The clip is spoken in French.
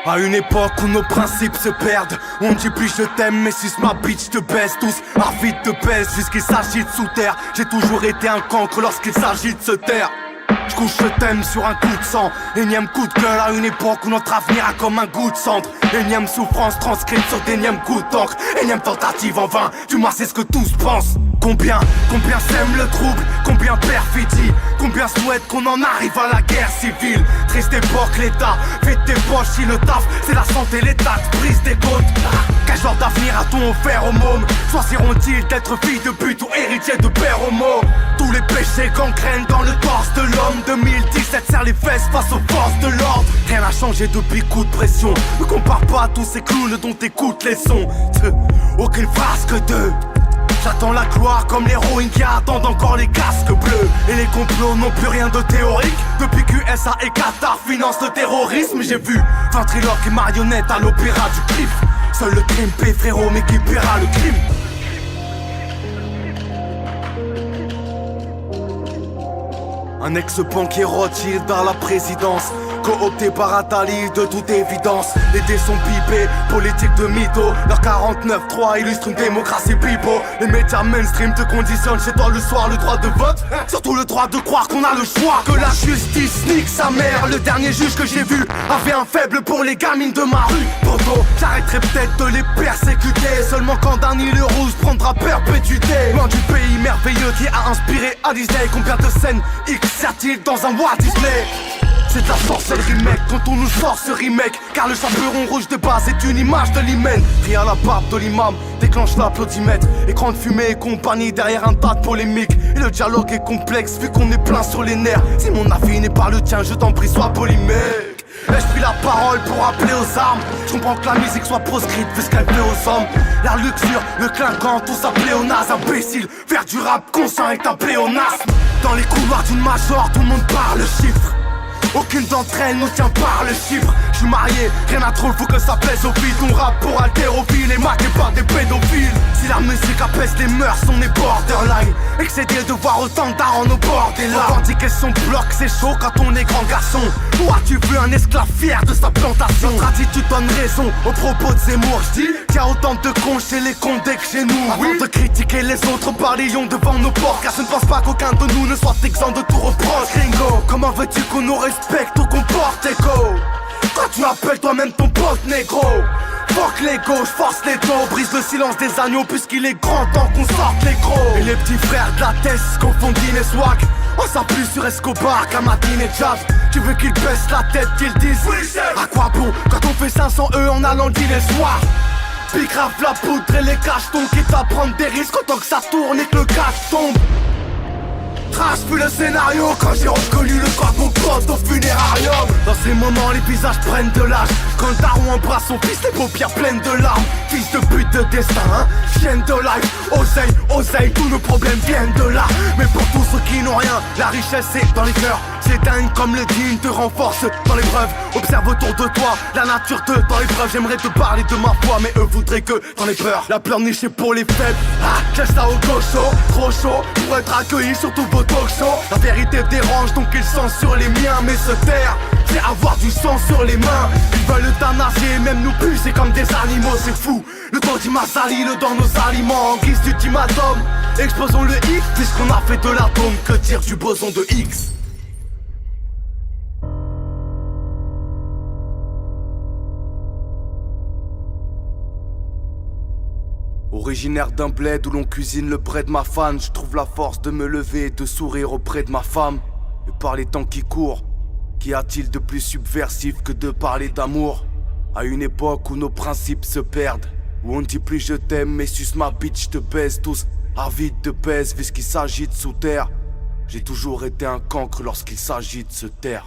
À une époque où nos principes se perdent, on dit plus je t'aime mais suce ma bitch te baisse. Tous avides de baisse puisqu'il s'agit de sous terre. J'ai toujours été un cancre lorsqu'il s'agit de se taire. Je couche je t'aime sur un coup de sang. Énième coup de gueule à une époque où notre avenir a comme un goût de cendre. Énième souffrance transcrite sur d'énièmes coups d'encre. Énième tentative en vain, du moins c'est ce que tous pensent. Combien sème le trouble, combien perfidie, combien souhaite qu'on en arrive à la guerre civile. Triste époque l'état, vide tes poches si le taf c'est la santé, l'état brise des côtes. Quel genre d'avenir a-t-on offert aux mômes? Choisiront-ils d'être fille de pute ou héritier de père homo? Tous les péchés gangrènent dans le torse de l'homme. 2017 serre les fesses face aux forces de l'ordre. Rien n'a changé depuis coup de pression. Ne compare pas à tous ces clowns dont t'écoutes les sons. Aucune phrase que deux. J'attends la gloire comme l'héroïne qui attendent encore les casques bleus. Et les complots n'ont plus rien de théorique. Depuis QSA et Qatar financent le terrorisme. J'ai vu ventriloque et marionnette à l'opéra du cliff. Seul le crime paie frérot mais qui paiera le crime? Un ex-banquier Rothschild dans la présidence, coopté par Attali de toute évidence. Les dés sont pipés, politique de mytho. Leur 49-3 illustre une démocratie pipeau. Les médias mainstream te conditionnent chez toi le soir le droit de vote. Surtout le droit de croire qu'on a le choix. Que la justice nique sa mère. Le dernier juge que j'ai vu avait un faible pour les gamines de ma rue. Poto, j'arrêterai peut-être de les persécuter seulement quand Danny le Rouge prendra perpétuité. Loin du pays merveilleux qui a inspiré à Disney. Combien de scènes X y a-t-il dans un Walt Disney? C'est de la sorcellerie mec quand on nous sort ce remake. Car le chaperon rouge de base est une image de l'hymen. Rie à la barbe de l'imam, déclenche l'applaudimètre. Écran de fumée et compagnie derrière un tas de polémiques. Et le dialogue est complexe vu qu'on est plein sur les nerfs. Si mon avis n'est pas le tien, je t'en prie sois poli mec. Ai-je pris la parole pour appeler aux armes? Je comprends que la musique soit proscrite vu ce qu'elle fait aux hommes. La luxure, le clinquant, tout ça pléonasme. Imbécile, faire du rap conscient est un pléonasme. Dans les couloirs d'une major, tout le monde parle chiffres. Aucune d'entre elles nous tient par le chiffre. J'suis marié, rien à trop, faut que ça plaise aux filles. Ton rap pour haltérophile et marqué par des pédophiles. Si la musique apaise les mœurs, on est borderline. Excédé de voir autant d'arts au bord des larmes. Revendiquer son bloc, c'est chaud quand on est grand garçon. Où as-tu vu un esclave fier de sa plantation? Notre attitude donne raison au propos de Zemmour. J'dis qu'il y a autant de cons chez les condés que chez nous. Avant de critiquer les autres, parlions devant nos portes. Car je ne pense pas qu'aucun de nous ne soit exempt de tout reproche. Gringo, comment veux-tu qu'on nous respecte ou qu'on porte écho? Quand tu appelles toi-même ton pote négro. Fuck l'ego, j'force les dos, brise le silence des agneaux puisqu'il est grand temps qu'on sorte les gros. Et les petits frères de la tête confondent et swag. On s'appuie sur Escobar, Kamadine et Jazz. Tu veux qu'ils baissent la tête, qu'ils disent oui, à quoi bon quand on fait 500 en allant le les soirs? Puis grave la poudre et les cachetons, quitte à prendre des risques autant que ça tourne et que le cash tombe. Trash puis le scénario quand j'ai reconnu le corps de mon pote au funérarium. Dans ces moments les visages prennent de l'âge. Quand le daron embrasse son fils, les paupières pleines de larmes. Fils de pute de destin, hein, chienne de life. Oseille, tous nos problèmes viennent de là. Mais pour tous ceux qui n'ont rien, la richesse c'est dans les cœurs. C'est dingue comme le digne te renforce dans l'épreuve. Observe autour de toi, la nature te dans l'épreuve. J'aimerais te parler de ma foi, mais eux voudraient que t'en aies peur. La pleurniche est pour les faibles. Ah, j'ai ça au gaucho, trop chaud pour être accueilli sur tous vos talk shows. La vérité dérange donc ils sont sur les miens. Mais se taire, c'est avoir du sang sur les mains. Ils veulent euthanasier, même nous pucer comme des animaux, c'est fou. Le temps m'a sali, le dans nos aliments en guise d'ultimatum. Explosons le X, puisqu'on a fait de l'atome. Que dire du boson de X? Originaire d'un bled où l'on cuisine le près de ma fan, je trouve la force de me lever et de sourire auprès de ma femme. Et par les temps qui courent, qu'y a-t-il de plus subversif que de parler d'amour? À une époque où nos principes se perdent, où on ne dit plus je t'aime mais suce ma bitch te baise. Tous avides de baise puisqu'il s'agit de sous terre. J'ai toujours été un cancre lorsqu'il s'agit de se taire.